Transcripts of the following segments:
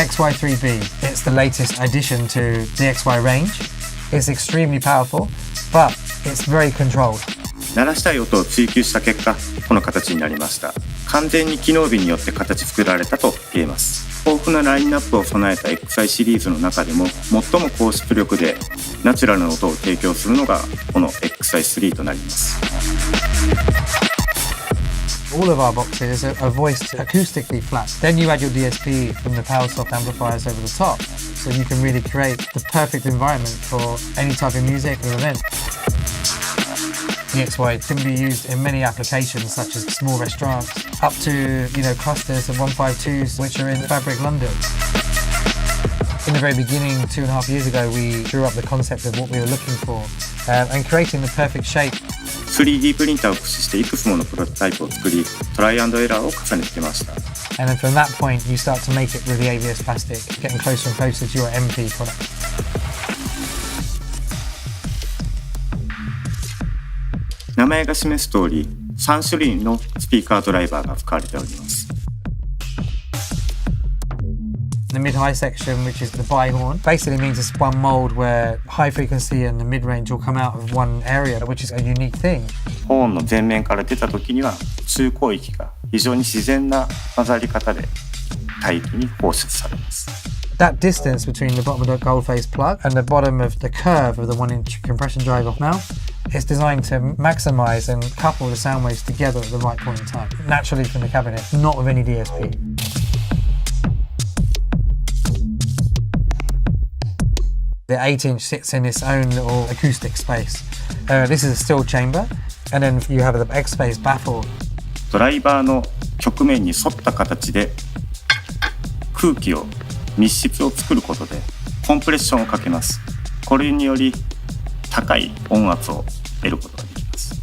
XY3B, it's the latest addition to the XY range. It's extremely powerful, but it's very controlled. 鳴らしたい音を追求した結果、この形になりました。完全に機能美によって形作られたと言えます。豊富なラインナップを備えた XI シリーズの中でも最も高出力でナチュラルな音を提供するのがこの XI3 となります。All of our boxes are voiced acoustically flat. Then you add your DSP from the power soft amplifiers over the top, so you can really create the perfect environment for any type of music or event. The XY can be used in many applications, such as small restaurants, up to clusters of 152s, which are in Fabric London. In the very beginning, 2.5 years ago, we drew up the concept of what we were looking for, and creating the perfect shape. 3D プリンターを駆使していくつものプロトタイプを作り、トライアンドエラーを重ねてきました。And then from that point, you start to make it with the ABS plastic, getting closer and closer to your MP product. 名前が示す通り、3種類のスピーカードライバーが使われております。The mid-high section, which is the bi-horn, basically means it's one mold where high frequency and the mid-range will come out of one area, which is a unique thing. ホーンの前面から出た時には中高域が非常に自然な混ざり方で帯域に放出されます。That distance between the bottom of the gold face plug and the bottom of the curve of the 1-inch compression driver mouth is designed to maximize and couple the sound waves together at the right point in time, naturally from the cabinet, not with any DSP. The 8-inch sits in its own little acoustic space. This is a still chamber, and then you have the X-Phase baffle. ドライバーの曲面に沿った形で空気を密室を作ることでコンプレッションをかけます。これにより高い音圧を得ることができます。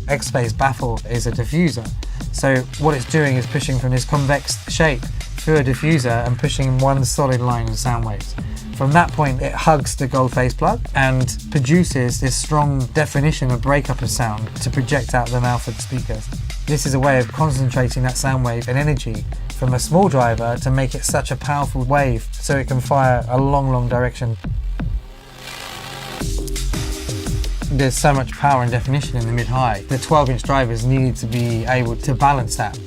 X-Phase baffle is a diffuser. So what it's doing is pushing from this convex shape through a diffuser and pushing one solid line of sound waves. From that point, it hugs the gold face plug and produces this strong definition of breakup of sound to project out the mouth of the speakers. This is a way of concentrating that sound wave and energy from a small driver to make it such a powerful wave so it can fire a long, long direction. There's so much power and definition in the mid-high. The 12-inch drivers needed to be able to balance that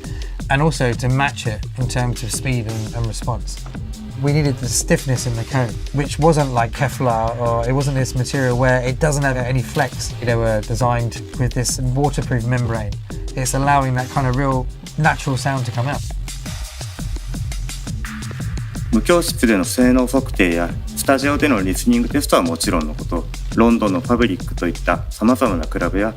and also to match it in terms of speed and response. We needed the stiffness in the cone, which wasn't like Kevlar, or it wasn't this material where it doesn't have any flex. They were designed with this waterproof membrane. It's allowing that kind of real natural sound to come out. 無響室での性能測定やスタジオでのリスニングテストはもちろんのこと、ロンドンのファブリックといった様々なクラブや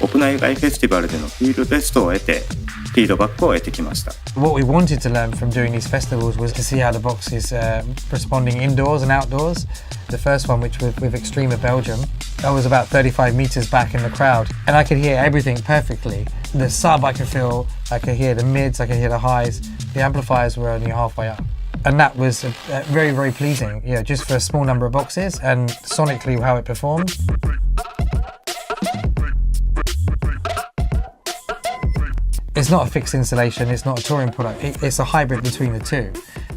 屋内外フェスティバルでのフィールドテストを得てフィードバックを得てきました。What we wanted to learn from doing these festivals was to see how the box is responding indoors and outdoors. The first one, which was with Extrema Belgium, I was about 35 meters back in the crowd and I could hear everything perfectly. The sub I could feel, I could hear the mids, I could hear the highs. The amplifiers were only halfway up. And that was very, very pleasing, just for a small number of boxes and sonically how it performed. It's not a fixed installation, it's not a touring product, it's a hybrid between the two.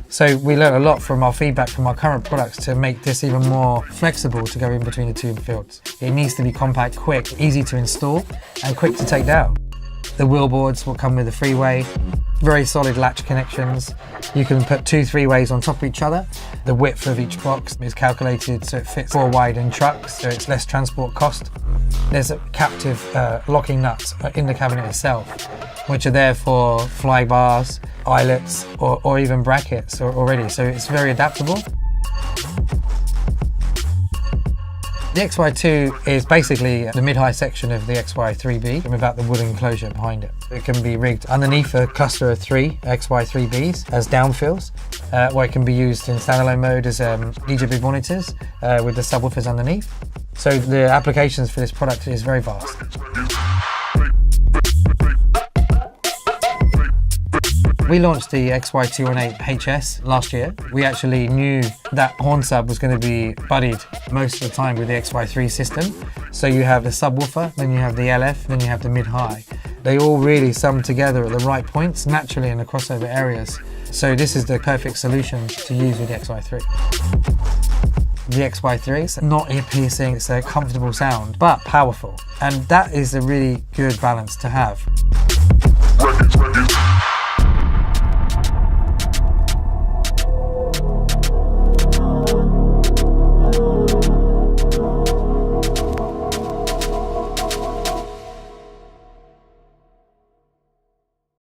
So we learned a lot from our feedback from our current products to make this even more flexible to go in between the two fields. It needs to be compact, quick, easy to install and quick to take down. The wheel boards will come with a three-way, very solid latch connections. You can put 2 3-ways on top of each other. The width of each box is calculated so it fits 4 wide in trucks, so it's less transport cost. There's captive locking nuts in the cabinet itself, which are there for fly bars, eyelets, or even brackets already, so it's very adaptable. The XY2 is basically the mid-high section of the XY3B without the wooden enclosure behind it. It can be rigged underneath a cluster of 3 XY3Bs as downfills, where it can be used in standalone mode as DJ big monitors with the subwoofers underneath. So the applications for this product is very vast. We launched the XY218HS last year. We actually knew that horn sub was going to be buddied most of the time with the XY3 system. So you have the subwoofer, then you have the LF, then you have the mid-high. They all really sum together at the right points, naturally in the crossover areas. So this is the perfect solution to use with the XY3. The XY3 is not ear-piercing, it's a comfortable sound, but powerful. And that is a really good balance to have.